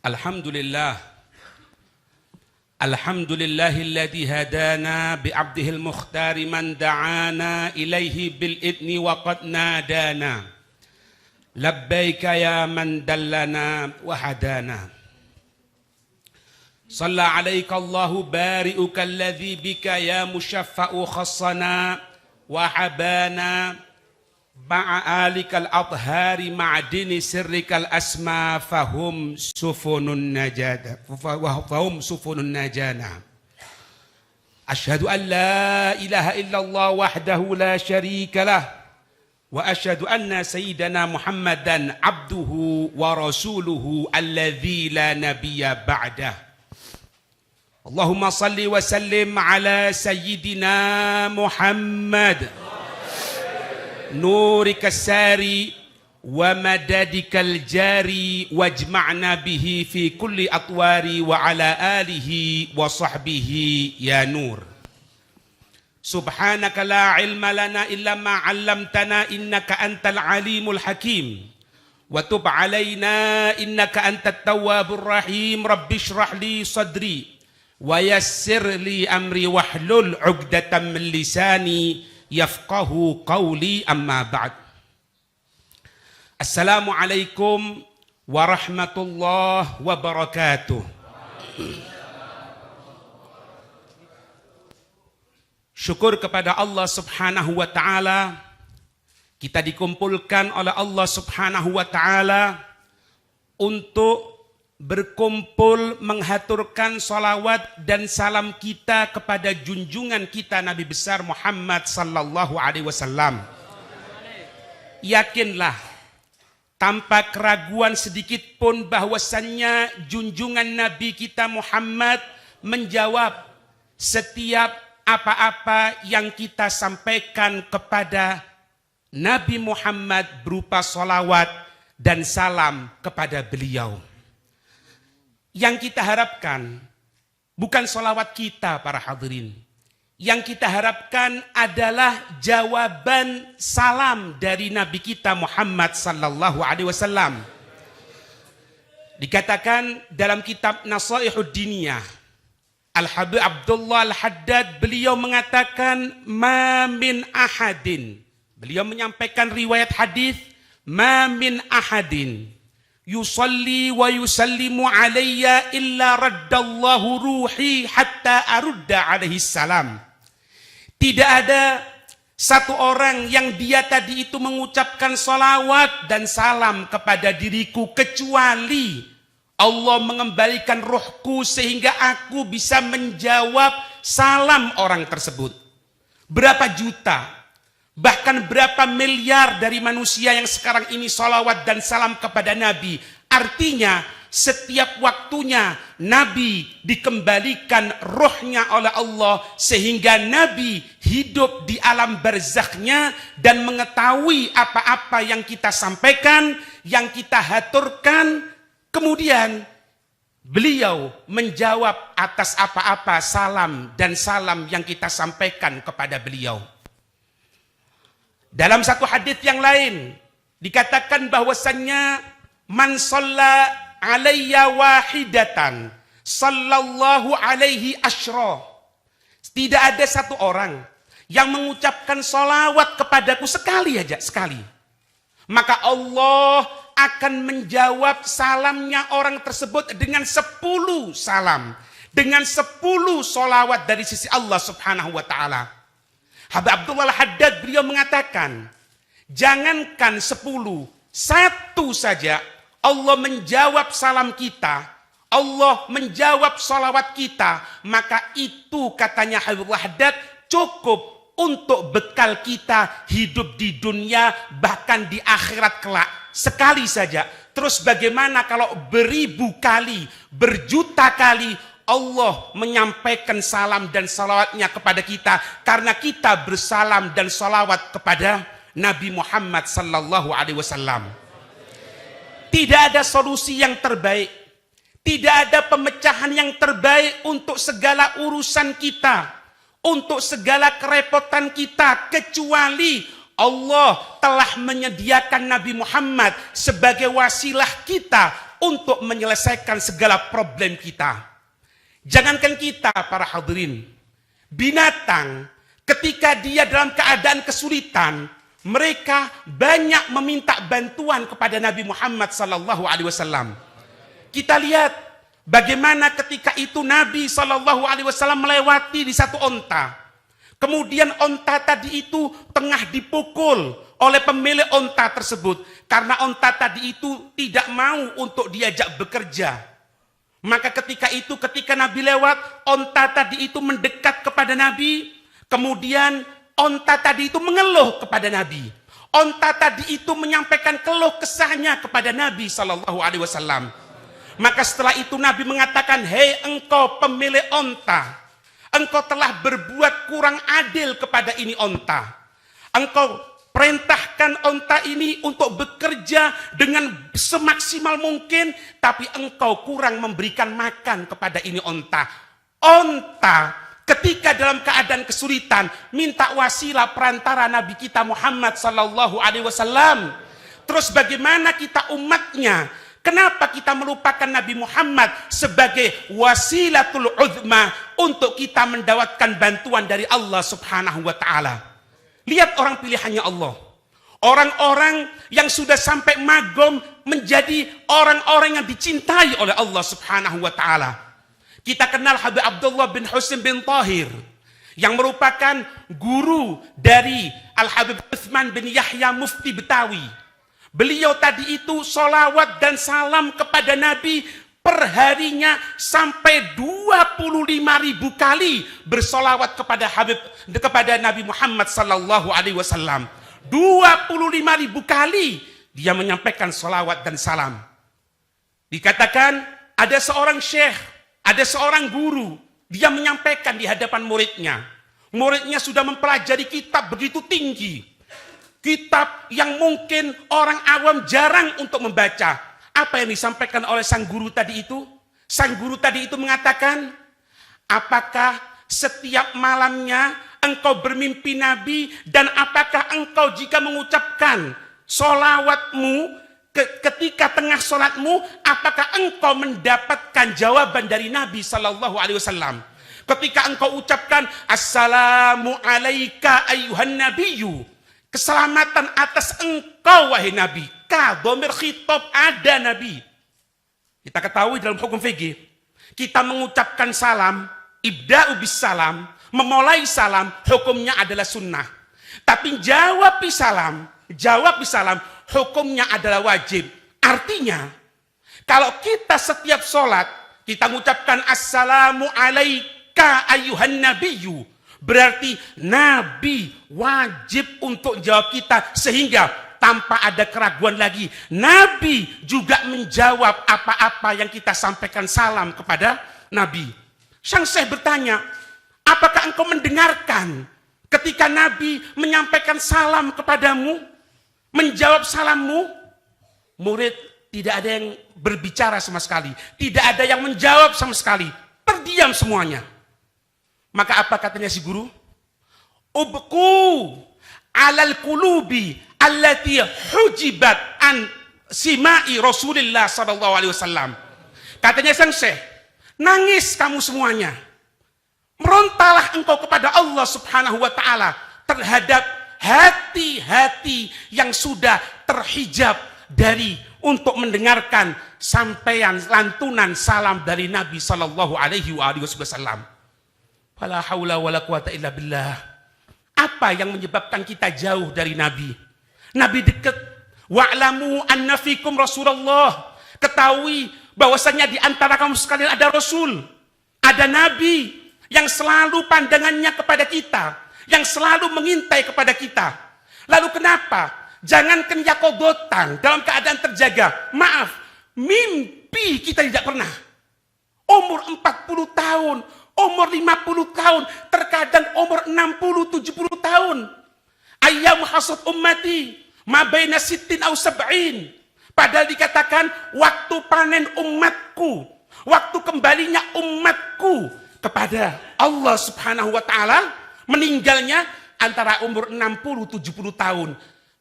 Alhamdulillah. Alhamdulillahilladzi hadana bi'abdihil mukhtari man da'ana ilaihi bil idni wa qad nadana. Labbaika ya man dallana wa hadana. Shalla alaika Allahu bari'uka alladzi bika ya musyaffa'u khassana wa habana. Ma'alikal adhari ma'adini sirrikal asma fahum sufunun najada fahum sufunun najana. Ashhadu an la ilaha illallah wahdahu la syarika lah wa ashhadu anna sayyidana Muhammadan abduhu wa rasuluhu alladzi la nabiyya ba'dah. Allahumma salli wa sallim ala sayyidina Muhammad nurika sari wa madadikal jari wajma'na bihi fi kulli atwari wa ala alihi wa sahbihi ya nur. Subhanaka la ilma lana illa ma 'allamtana innaka antal alimul hakim wa tub alaina innaka antat tawwabur rahim. Rabbi shrah li sadri wa yassir li amri wahlul 'uqdatam min lisani yafqahu qawli amma ba'd. Assalamualaikum warahmatullahi wabarakatuh. Syukur kepada Allah subhanahu wa ta'ala, kita dikumpulkan oleh Allah subhanahu wa ta'ala untuk berkumpul menghaturkan salawat dan salam kita kepada junjungan kita Nabi besar Muhammad sallallahu alaihi wasallam. Yakinlah tanpa keraguan sedikit pun bahwasannya junjungan Nabi kita Muhammad menjawab setiap apa-apa yang kita sampaikan kepada Nabi Muhammad berupa salawat dan salam kepada beliau. Yang kita harapkan bukan sholawat kita para hadirin. Yang kita harapkan adalah jawaban salam dari Nabi kita Muhammad sallallahu alaihi wasallam. Dikatakan dalam kitab Nasaihud Diniyah, Al-Habib Abdullah Al-Haddad beliau mengatakan ma min ahadin. Beliau menyampaikan riwayat hadis ma min ahadin yusalli wa yusallimu alayya illa raddallahu ruhi hatta arudda alaihi salam. Tidak ada satu orang yang dia tadi itu mengucapkan salawat dan salam kepada diriku kecuali Allah mengembalikan rohku sehingga aku bisa menjawab salam orang tersebut. Berapa juta bahkan berapa miliar dari manusia yang sekarang ini salawat dan salam kepada Nabi. Artinya setiap waktunya Nabi dikembalikan rohnya oleh Allah sehingga Nabi hidup di alam barzakhnya dan mengetahui apa-apa yang kita sampaikan, yang kita haturkan. Kemudian beliau menjawab atas apa-apa salam dan salam yang kita sampaikan kepada beliau. Dalam satu hadis yang lain dikatakan bahwasannya man shalla alayya wahidatan sallallahu alaihi asyra. Tidak ada satu orang yang mengucapkan salawat kepadaku sekali aja, sekali. Maka Allah akan menjawab salamnya orang tersebut dengan 10 salam, dengan 10 salawat dari sisi Allah subhanahu wa ta'ala. Habib Abdullah Al-Haddad beliau mengatakan, jangankan 10, 1 saja Allah menjawab salam kita, Allah menjawab salawat kita, maka itu katanya Habib Al-Haddad cukup untuk bekal kita hidup di dunia bahkan di akhirat kelak. Sekali saja. Terus bagaimana kalau beribu kali, berjuta kali Allah menyampaikan salam dan salawatnya kepada kita karena kita bersalam dan salawat kepada Nabi Muhammad sallallahu alaihi wasallam. Tidak ada solusi yang terbaik, tidak ada pemecahan yang terbaik untuk segala urusan kita, untuk segala kerepotan kita kecuali Allah telah menyediakan Nabi Muhammad sebagai wasilah kita untuk menyelesaikan segala problem kita. Jangankan kita para hadirin, binatang ketika dia dalam keadaan kesulitan, mereka banyak meminta bantuan kepada Nabi Muhammad sallallahu alaihi wasallam. Kita lihat bagaimana ketika itu Nabi sallallahu alaihi wasallam melewati di satu onta. Kemudian onta tadi itu tengah dipukul oleh pemilik onta tersebut karena onta tadi itu tidak mau untuk diajak bekerja. Maka ketika Nabi lewat, onta tadi itu mendekat kepada Nabi, kemudian onta tadi itu mengeluh kepada Nabi. Onta tadi itu menyampaikan keluh kesahnya kepada Nabi sallallahu alaihi wasallam. Maka setelah itu Nabi mengatakan, "Hei engkau pemilik onta, engkau telah berbuat kurang adil kepada ini onta. Engkau perintahkan onta ini untuk bekerja dengan semaksimal mungkin, tapi engkau kurang memberikan makan kepada ini onta." Onta ketika dalam keadaan kesulitan minta wasilah perantara Nabi kita Muhammad sallallahu alaihi wasallam. Terus bagaimana kita umatnya? Kenapa kita melupakan Nabi Muhammad sebagai wasilatul uzma untuk kita mendapatkan bantuan dari Allah Subhanahu wa taala? Lihat orang pilihannya Allah. Orang-orang yang sudah sampai magom menjadi orang-orang yang dicintai oleh Allah Subhanahu wa taala. Kita kenal Habib Abdullah bin Husin bin Tahir yang merupakan guru dari Al-Habib Uthman bin Yahya Mufti Betawi. Beliau tadi itu sholawat dan salam kepada Nabi perharinya sampai 25.000 kali bersolawat kepada Nabi Muhammad sallallahu alaihi wasallam. 25.000 kali dia menyampaikan sholawat dan salam. Dikatakan ada seorang syekh, ada seorang guru, dia menyampaikan di hadapan muridnya. Muridnya sudah mempelajari kitab begitu tinggi. Kitab yang mungkin orang awam jarang untuk membaca. Apa yang disampaikan oleh sang guru tadi itu? Sang guru tadi itu mengatakan, apakah setiap malamnya engkau bermimpi Nabi, dan apakah engkau jika mengucapkan sholawatmu ketika tengah sholatmu, apakah engkau mendapatkan jawaban dari Nabi Sallallahu Alaihi Wasallam? Ketika engkau ucapkan assalamu alaika ayyuhan nabiyyu, keselamatan atas engkau wahai Nabi. Ka, dhamir khitab, ada Nabi. Kita ketahui dalam hukum fikih, kita mengucapkan salam, ibda'u bis salam, memulai salam, hukumnya adalah sunnah. Tapi jawab bis salam, hukumnya adalah wajib. Artinya, kalau kita setiap sholat, kita mengucapkan assalamu alaika ayyuhan nabiyyu, berarti Nabi wajib untuk jawab kita, sehingga tanpa ada keraguan lagi, Nabi juga menjawab apa-apa yang kita sampaikan salam kepada Nabi. Sang Syekh bertanya, apakah engkau mendengarkan ketika Nabi menyampaikan salam kepadamu, menjawab salammu? Murid tidak ada yang berbicara sama sekali, tidak ada yang menjawab sama sekali, terdiam semuanya. Maka apa katanya si guru? Ubku alal qulubi allati hujibat an simai Rasulullah sallallahu alaihi wasallam. Katanya sang Syekh, nangis kamu semuanya. Merontalah engkau kepada Allah Subhanahu wa taala terhadap hati-hati yang sudah terhijab dari untuk mendengarkan sampaian lantunan salam dari Nabi sallallahu alaihi wasallam. Fala haula wala quwata illa billah. Apa yang menyebabkan kita jauh dari Nabi? Nabi dekat. Wa'lamu anna fikum Rasulullah. Ketahui bahwasanya di antara kamu sekalian ada Rasul, ada Nabi yang selalu pandangannya kepada kita, yang selalu mengintai kepada kita. Lalu kenapa? Jangankan yakodotan dalam keadaan terjaga, maaf, mimpi kita tidak pernah. Umur 40 tahun, umur 50 tahun, terkadang umur 60-70 tahun. Ayyam hasad ummati ma baina sittin aw sab'in. Padahal dikatakan waktu panen umatku, waktu kembalinya umatku kepada Allah Subhanahu wa taala, meninggalnya antara umur 60-70 tahun.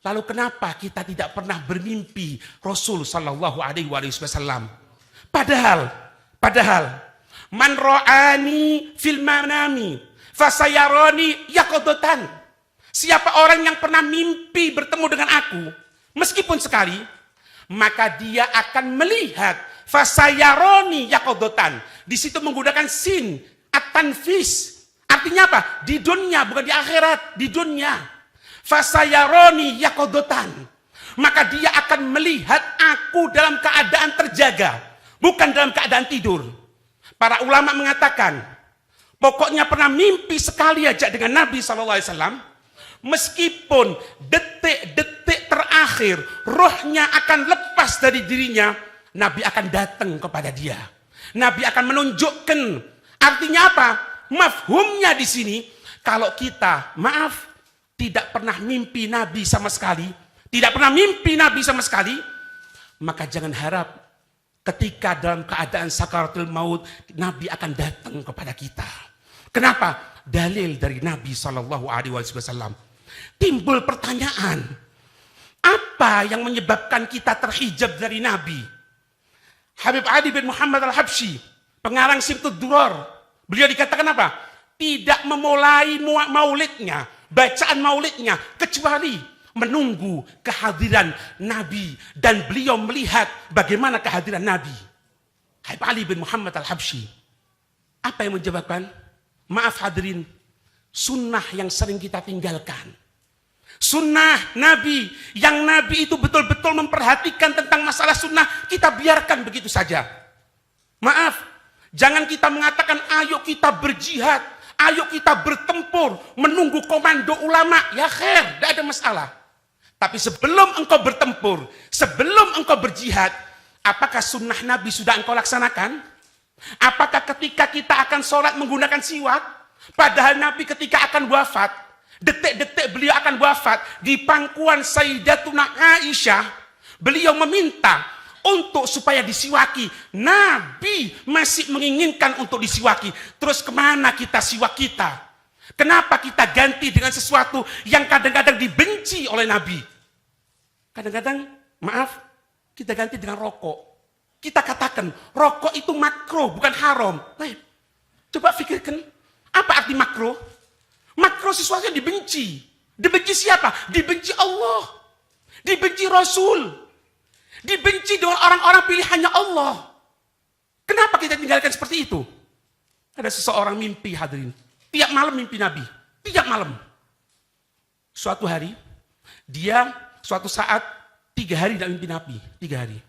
Lalu kenapa kita tidak pernah bermimpi Rasul Sallallahu Alaihi Wasallam? Padahal, man ro'ani fil manami fasayaroni yaqadatan. Siapa orang yang pernah mimpi bertemu dengan aku, meskipun sekali, maka dia akan melihat fasayaroni yaqadatan. Di situ menggunakan sin at-tanfis. Artinya apa? Di dunia, bukan di akhirat, di dunia. Fasayaroni yaqadatan. Maka dia akan melihat aku dalam keadaan terjaga, bukan dalam keadaan tidur. Para ulama mengatakan, pokoknya pernah mimpi sekali aja dengan Nabi SAW, meskipun detik-detik terakhir rohnya akan lepas dari dirinya, Nabi akan datang kepada dia. Nabi akan menunjukkan. Artinya apa? Mafhumnya di sini, kalau kita, maaf, tidak pernah mimpi Nabi sama sekali, maka jangan harap ketika dalam keadaan sakaratul maut, Nabi akan datang kepada kita. Kenapa? Dalil dari Nabi SAW. Timbul pertanyaan, apa yang menyebabkan kita terhijab dari Nabi? Habib Ali bin Muhammad al-Habsyi, pengarang Simtud Duror, beliau dikatakan apa? Tidak memulai maulidnya, bacaan maulidnya, kecuali menunggu kehadiran Nabi. Dan beliau melihat bagaimana kehadiran Nabi. Habib Ali bin Muhammad al-Habsyi. Apa yang menyebabkan? Maaf hadirin, sunnah yang sering kita tinggalkan. Sunnah Nabi, yang Nabi itu betul-betul memperhatikan tentang masalah sunnah, kita biarkan begitu saja. Maaf, jangan kita mengatakan ayo kita berjihad, ayo kita bertempur, menunggu komando ulama. Ya khair, tidak ada masalah. Tapi sebelum engkau bertempur, sebelum engkau berjihad, apakah sunnah Nabi sudah engkau laksanakan? Apakah ketika kita akan sholat menggunakan siwak? Padahal Nabi ketika akan wafat, detik-detik beliau akan wafat, di pangkuan Sayyidatuna Aisyah, beliau meminta untuk supaya disiwaki. Nabi masih menginginkan untuk disiwaki. Terus kemana kita siwak kita? Kenapa kita ganti dengan sesuatu yang kadang-kadang dibenci oleh Nabi? Kadang-kadang, maaf, kita ganti dengan rokok. Kita katakan, rokok itu makruh, bukan haram. Coba pikirkan, apa arti makruh? Makruh sesuatu yang dibenci. Dibenci siapa? Dibenci Allah. Dibenci Rasul. Dibenci dengan orang-orang pilihannya Allah. Kenapa kita tinggalkan seperti itu? Ada seseorang mimpi, hadirin. Tiap malam mimpi Nabi. Tiap malam. Suatu hari, dia suatu saat 3 hari tidak mimpi Nabi. 3 hari.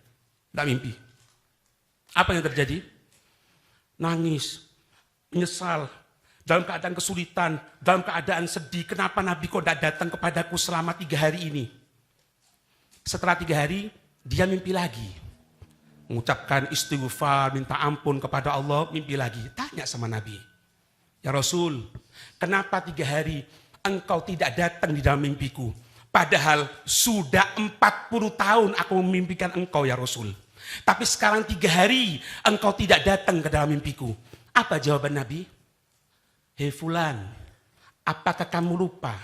Tidak mimpi. Apa yang terjadi? Nangis. Menyesal. Dalam keadaan kesulitan. Dalam keadaan sedih. Kenapa Nabi kok tidak datang kepadaku selama 3 hari ini? Setelah 3 hari, dia mimpi lagi. Mengucapkan istighfar, minta ampun kepada Allah, mimpi lagi. Tanya sama Nabi. Ya Rasul, kenapa 3 hari engkau tidak datang di dalam mimpiku? Padahal sudah 40 tahun aku memimpikan engkau ya Rasul. Tapi sekarang 3 hari engkau tidak datang ke dalam mimpiku. Apa jawaban Nabi? Hei fulan, apakah kamu lupa?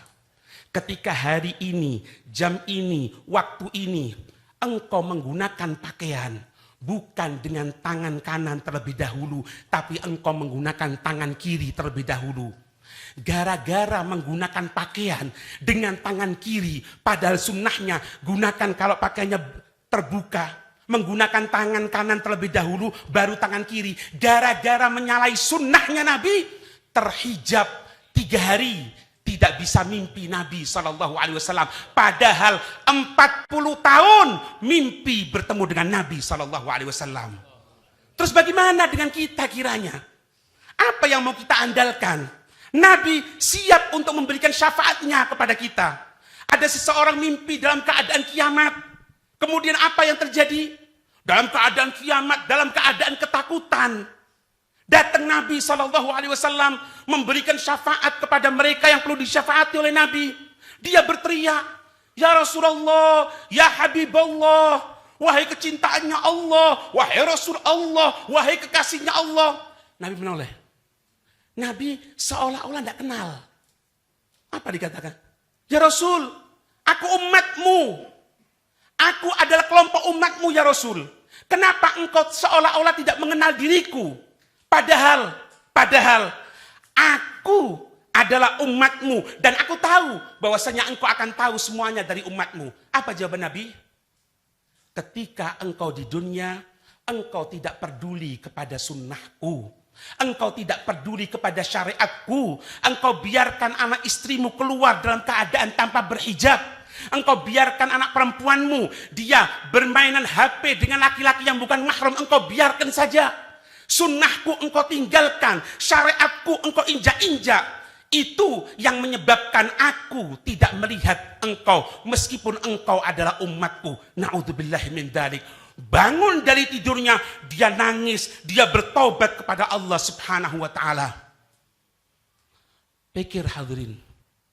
Ketika hari ini, jam ini, waktu ini, engkau menggunakan pakaian bukan dengan tangan kanan terlebih dahulu, tapi engkau menggunakan tangan kiri terlebih dahulu. Gara-gara menggunakan pakaian dengan tangan kiri, padahal sunnahnya gunakan kalau pakaiannya terbuka, menggunakan tangan kanan terlebih dahulu, baru tangan kiri. Gara-gara menyalahi sunnahnya Nabi, terhijab 3 hari. Tidak bisa mimpi Nabi SAW. Padahal 40 tahun mimpi bertemu dengan Nabi SAW. Terus bagaimana dengan kita kiranya? Apa yang mau kita andalkan? Nabi siap untuk memberikan syafaatnya kepada kita. Ada seseorang mimpi dalam keadaan kiamat. Kemudian apa yang terjadi? Dalam keadaan kiamat, dalam keadaan ketakutan. Datang Nabi SAW memberikan syafaat kepada mereka yang perlu disyafaati oleh Nabi. Dia berteriak, Ya Rasulullah, Ya Habibullah, wahai kecintaannya Allah, wahai Rasul Allah, wahai kekasihnya Allah. Nabi menoleh. Nabi seolah-olah tidak kenal. Apa dikatakan? Ya Rasul, Aku umatmu. Aku adalah kelompok umatmu ya Rasul. Kenapa engkau seolah-olah tidak mengenal diriku? Padahal aku adalah umatmu. Dan aku tahu bahwasanya engkau akan tahu semuanya dari umatmu. Apa jawaban Nabi? Ketika engkau di dunia, engkau tidak peduli kepada sunnahku. Engkau tidak peduli kepada syariatku. Engkau biarkan anak istrimu keluar dalam keadaan tanpa berhijab. Engkau biarkan anak perempuanmu, dia bermainan HP dengan laki-laki yang bukan mahram. Engkau biarkan saja. Sunnahku engkau tinggalkan. Syariatku engkau injak-injak. Itu yang menyebabkan aku tidak melihat engkau. Meskipun engkau adalah umatku. Na'udzubillahi min dzalik. Bangun dari tidurnya, dia nangis, dia bertobat kepada Allah Subhanahu wa taala. Pikir hadirin.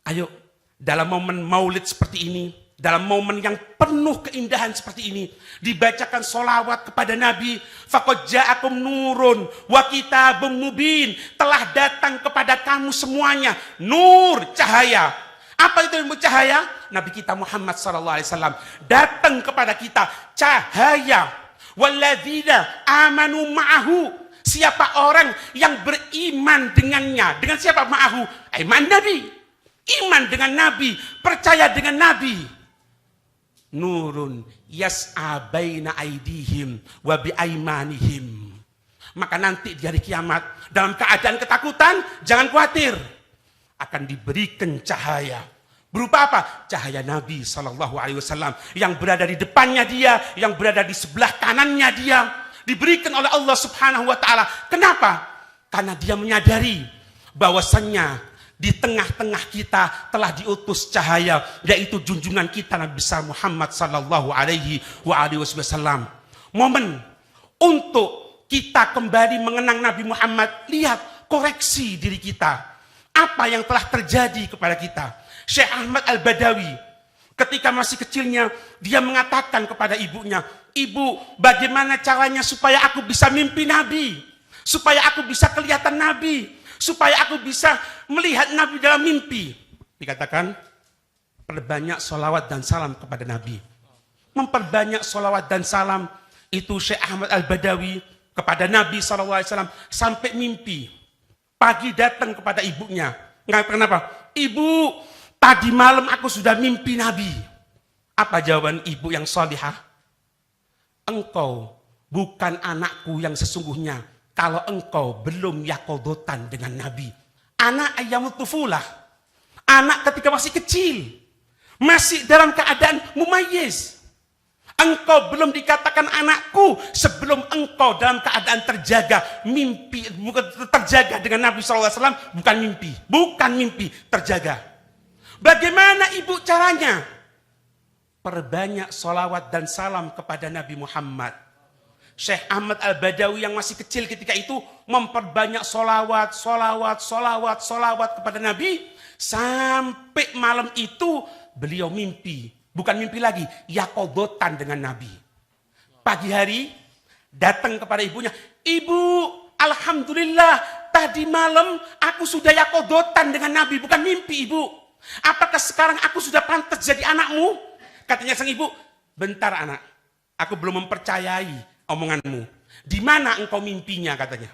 Ayo, dalam momen maulid seperti ini, dalam momen yang penuh keindahan seperti ini, dibacakan sholawat kepada Nabi. Faqad ja'akum nurun wa kitabun mubin. Telah datang kepada kamu semuanya nur, cahaya. Apa itu ilmu cahaya? Nabi kita Muhammad SAW datang kepada kita cahaya. Walladzina amanu ma'ahu. Siapa orang yang beriman dengannya? Dengan siapa ma'ahu? Iman Nabi. Iman dengan Nabi, percaya dengan Nabi. Nurun yas'a baina aidihim wa biaimanihim. Maka nanti di hari kiamat dalam keadaan ketakutan, jangan khawatir. Akan diberikan cahaya. Berupa apa? Cahaya Nabi SAW yang berada di depannya dia, yang berada di sebelah kanannya dia, diberikan oleh Allah Subhanahu wa taala. Kenapa? Karena dia menyadari bahwasannya di tengah-tengah kita telah diutus cahaya, yaitu junjungan kita Nabi besar Muhammad sallallahu alaihi wasallam. Momen untuk kita kembali mengenang Nabi Muhammad. Lihat, koreksi diri kita. Apa yang telah terjadi kepada kita? Syekh Ahmad Al-Badawi ketika masih kecilnya, dia mengatakan kepada ibunya, "Ibu, bagaimana caranya supaya aku bisa mimpi Nabi? Supaya aku bisa kelihatan Nabi? Supaya aku bisa melihat Nabi dalam mimpi?" Dikatakan, perbanyak sholawat dan salam kepada Nabi. Memperbanyak sholawat dan salam itu Syekh Ahmad Al-Badawi kepada Nabi SAW sampai mimpi. Pagi datang kepada ibunya. Kenapa? "Ibu, tadi malam aku sudah mimpi Nabi." Apa jawaban ibu yang salihah? "Engkau bukan anakku yang sesungguhnya kalau engkau belum yakodotan dengan Nabi." Anak ayyamut tufulah. Anak ketika masih kecil. Masih dalam keadaan mumayyiz. Engkau belum dikatakan anakku sebelum engkau dalam keadaan terjaga. Mimpi, terjaga dengan Nabi SAW. Bukan mimpi, terjaga. Bagaimana ibu caranya? Perbanyak sholawat dan salam kepada Nabi Muhammad. Syekh Ahmad Al-Badawi yang masih kecil ketika itu memperbanyak sholawat kepada Nabi. Sampai malam itu beliau mimpi. Bukan mimpi lagi, yakodotan dengan Nabi. Pagi hari datang kepada ibunya, "Ibu, alhamdulillah tadi malam aku sudah yakodotan dengan Nabi, bukan mimpi ibu. Apakah sekarang aku sudah pantas jadi anakmu?" Katanya sang ibu, "Bentar anak, aku belum mempercayai omonganmu. Di mana engkau mimpinya?" katanya.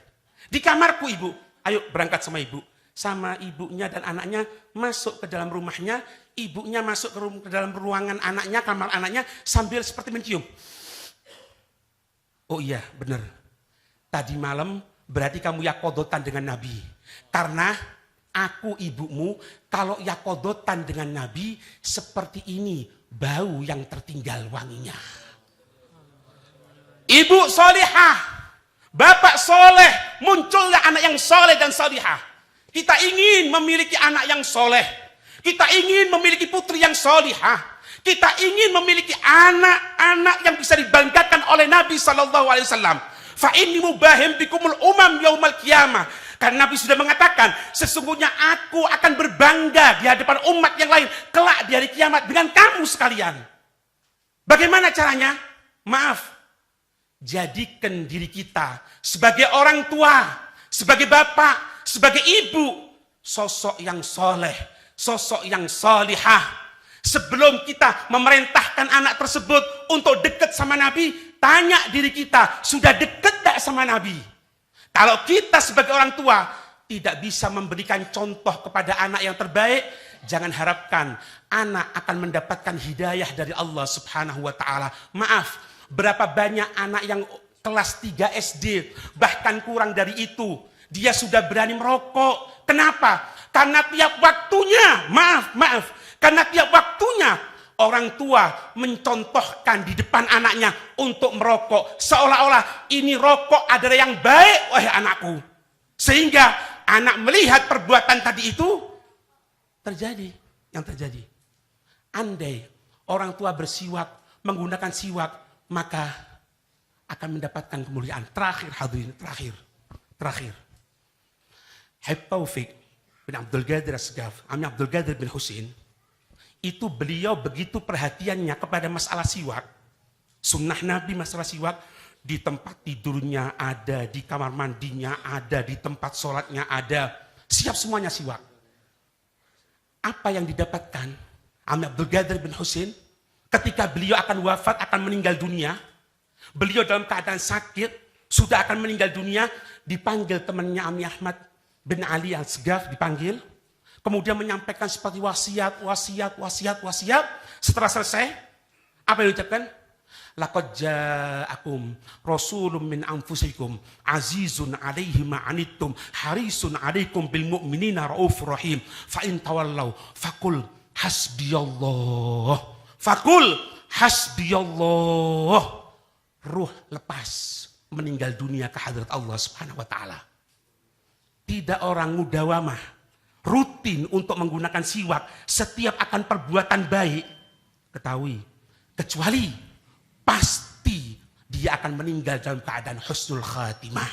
"Di kamarku ibu." "Ayo berangkat sama ibu." Sama ibunya dan anaknya masuk ke dalam rumahnya. Ibunya masuk ke dalam ruangan anaknya, kamar anaknya, sambil seperti mencium. "Oh iya, benar. Tadi malam berarti kamu yakodotan dengan Nabi. Karena aku ibumu, kalau yakodotan dengan Nabi, seperti ini bau yang tertinggal wanginya." Ibu solihah, bapak soleh, muncullah anak yang soleh dan solihah. Kita ingin memiliki anak yang soleh. Kita ingin memiliki putri yang solihah. Kita ingin memiliki anak-anak yang bisa dibanggakan oleh Nabi SAW. Fa inni mubahim bikumul umam yaumal qiyamah. Karena Nabi sudah mengatakan, sesungguhnya aku akan berbangga di hadapan umat yang lain kelak di hari kiamat dengan kamu sekalian. Bagaimana caranya? Maaf, jadikan diri kita sebagai orang tua, sebagai bapak, sebagai ibu, sosok yang soleh, sosok yang solihah. Sebelum kita memerintahkan anak tersebut untuk dekat sama Nabi, tanya diri kita, sudah dekat tak sama Nabi? Kalau kita sebagai orang tua tidak bisa memberikan contoh kepada anak yang terbaik, jangan harapkan anak akan mendapatkan hidayah dari Allah Subhanahu wa taala. Maaf, berapa banyak anak yang kelas 3 SD, bahkan kurang dari itu, dia sudah berani merokok. Kenapa? Karena tiap waktunya, karena tiap waktunya orang tua mencontohkan di depan anaknya untuk merokok. Seolah-olah ini rokok adalah yang baik, wahai anakku. Sehingga anak melihat perbuatan tadi itu terjadi. Yang terjadi, andai orang tua bersiwak, menggunakan siwak, maka akan mendapatkan kemuliaan. Terakhir hadirin, terakhir. Habib Taufik bin Abdul Qadir As-Segaf, Ami Abdul Qadir bin Husain, itu beliau begitu perhatiannya kepada masalah siwak. Sunnah Nabi masalah siwak, di tempat tidurnya ada, di kamar mandinya ada, di tempat sholatnya ada, siap semuanya siwak. Apa yang didapatkan Ami Abdul Qadir bin Husain ketika beliau akan wafat, akan meninggal dunia, beliau dalam keadaan sakit, sudah akan meninggal dunia, dipanggil temannya Ami Ahmad bin Ali Al-Segaf, dipanggil, kemudian menyampaikan seperti wasiat. Setelah selesai, apa yang diucapkan? Laqad ja'akum rasulun min anfusikum azizun 'alaihi ma 'anittum harisun 'alaikum bil mu'minina raufur rahim fa in tawallaw faqul hasbiyallah. Ruh lepas meninggal dunia ke hadrat Allah Subhanahu wa taala. Tidak orang mudawamah, rutin untuk menggunakan siwak setiap akan perbuatan baik, ketahui, kecuali pasti dia akan meninggal dalam keadaan husnul khatimah.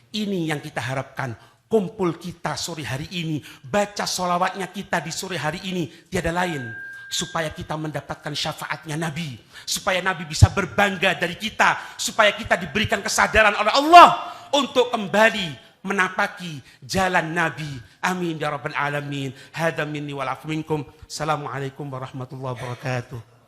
Ini yang kita harapkan. Kumpul kita sore hari ini, baca sholawatnya kita di sore hari ini, tiada lain supaya kita mendapatkan syafaatnya Nabi, supaya Nabi bisa berbangga dari kita, supaya kita diberikan kesadaran oleh Allah untuk kembali menapaki jalan Nabi. Amin ya rabbal alamin. Hada minni wal afu minkum. Assalamualaikum warahmatullahi wabarakatuh.